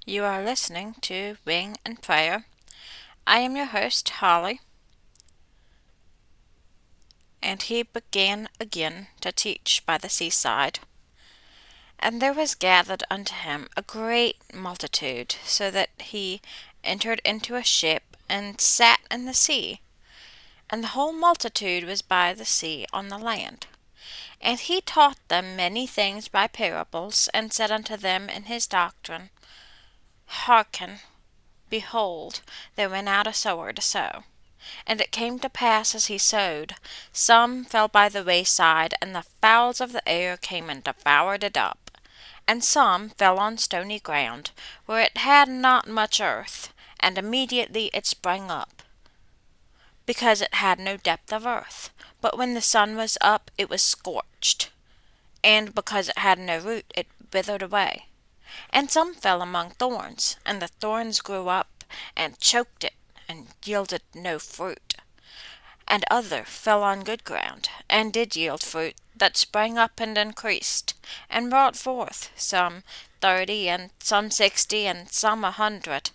You are listening to Wing and Prayer. I am your host, Holly, and he began again to teach by the seaside. And there was gathered unto him a great multitude, so that he entered into a ship and sat in the sea. And the whole multitude was by the sea on the land. And he taught them many things by parables, and said unto them in his doctrine, Hearken, behold, there went out a sower to sow. And it came to pass as he sowed, some fell by the wayside, and the fowls of the air came and devoured it up. And some fell on stony ground, where it had not much earth, and immediately it sprang up, because it had no depth of earth. But when the sun was up, it was scorched, and because it had no root, it withered away. And some fell among thorns, and the thorns grew up and choked it, and yielded no fruit. And other fell on good ground, and did yield fruit, that sprang up and increased, and brought forth, some 30, and some 60, and some 100.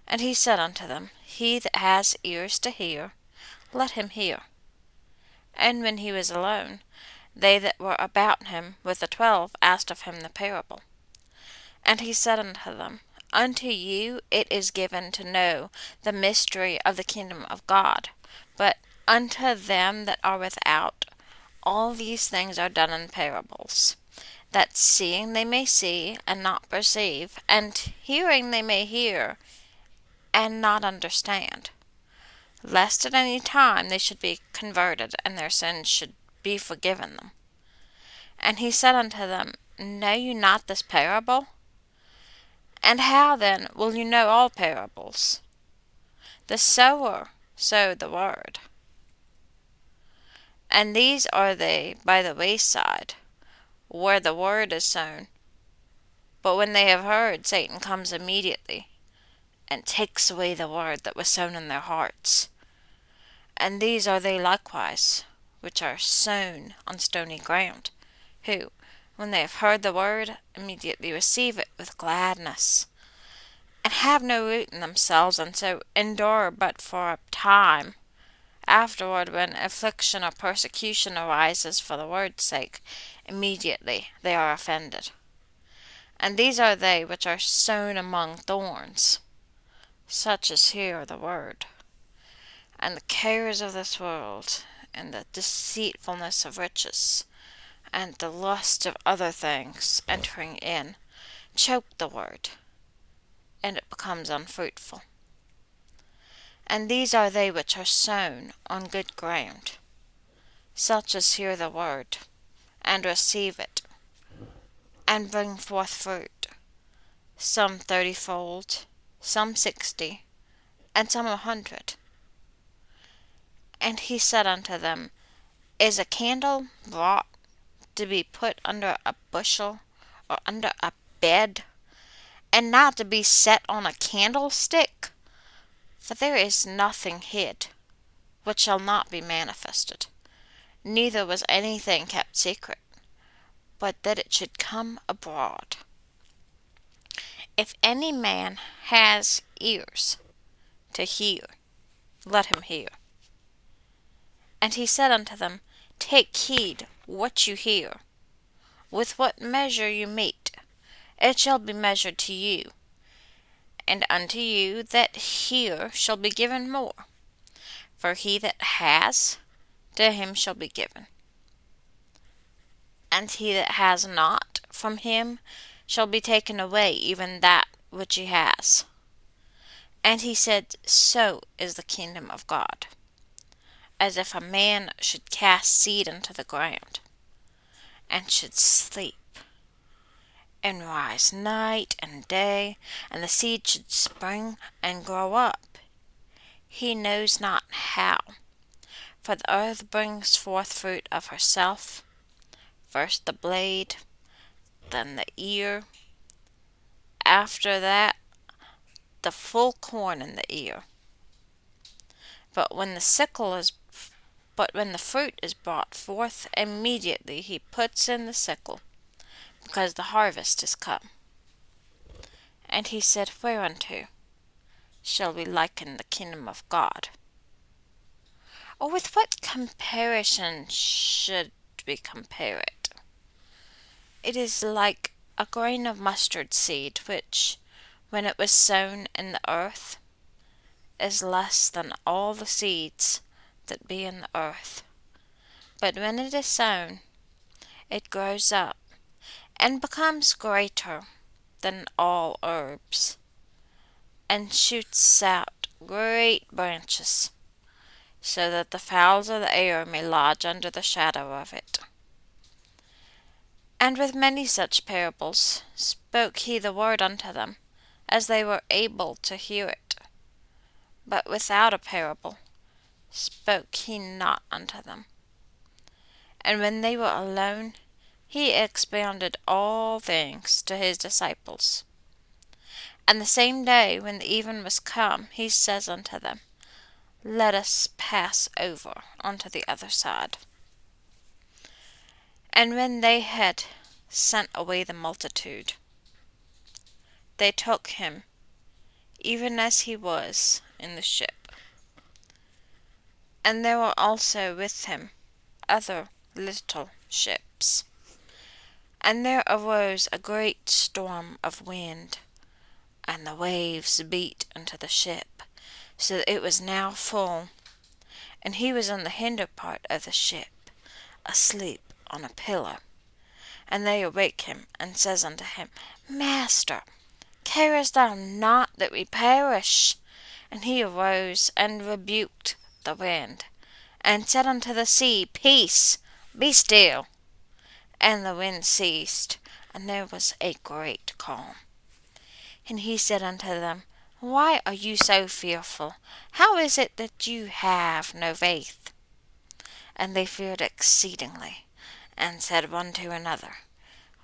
And he said unto them, He that has ears to hear, let him hear. And when he was alone, they that were about him with the 12 asked of him the parable. And he said unto them, Unto you it is given to know the mystery of the kingdom of God, but unto them that are without, all these things are done in parables, that seeing they may see, and not perceive, and hearing they may hear, and not understand, lest at any time they should be converted, and their sins should be forgiven them. And he said unto them, Know you not this parable? And how then will you know all parables? The sower sowed the word. And these are they by the wayside, where the word is sown. But when they have heard, Satan comes immediately, and takes away the word that was sown in their hearts. And these are they likewise, which are sown on stony ground, who, when they have heard the word, immediately receive it with gladness, and have no root in themselves, and so endure but for a time. Afterward, when affliction or persecution arises for the word's sake, immediately they are offended. And these are they which are sown among thorns, such as hear the word, and the cares of this world, and the deceitfulness of riches, and the lust of other things entering in, choke the word, and it becomes unfruitful. And these are they which are sown on good ground, such as hear the word, and receive it, and bring forth fruit, some 30-fold, some 60, and some 100. And he said unto them, Is a candle brought to be put under a bushel, or under a bed, and not to be set on a candlestick? For there is nothing hid, which shall not be manifested, neither was anything kept secret, but that it should come abroad. If any man has ears to hear, let him hear. And he said unto them, Take heed what you hear. With what measure you mete, it shall be measured to you, and unto you that hear shall be given more. For he that has, to him shall be given. And he that has not, from him shall be taken away even that which he has. And he said, So is the kingdom of God, as if a man should cast seed into the ground, and should sleep, and rise night and day, and the seed should spring and grow up. He knows not how. For the earth brings forth fruit of herself, first the blade, then the ear, after that the full corn in the ear. But when the fruit is brought forth, immediately he puts in the sickle, because the harvest is come. And he said, Whereunto shall we liken the kingdom of God? Or with what comparison should we compare it? It is like a grain of mustard seed, which, when it was sown in the earth, is less than all the seeds that be in the earth. But when it is sown, it grows up, and becomes greater than all herbs, and shoots out great branches, so that the fowls of the air may lodge under the shadow of it. And with many such parables spoke he the word unto them, as they were able to hear it. But without a parable spoke he not unto them. And when they were alone, he expounded all things to his disciples. And the same day, when the even was come, he says unto them, Let us pass over unto the other side. And when they had sent away the multitude, they took him, even as he was, in the ship. And there were also with him other little ships. And there arose a great storm of wind, and the waves beat into the ship, so that it was now full. And he was on the hinder part of the ship, asleep on a pillow. And they awake him, and says unto him, Master, carest thou not that we perish? And he arose, and rebuked the wind, and said unto the sea, Peace, be still. And the wind ceased, and there was a great calm. And he said unto them, Why are you so fearful? How is it that you have no faith? And they feared exceedingly, and said one to another,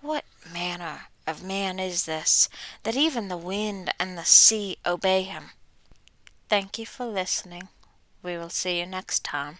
What manner of man is this, that even the wind and the sea obey him? Thank you for listening. We will see you next time.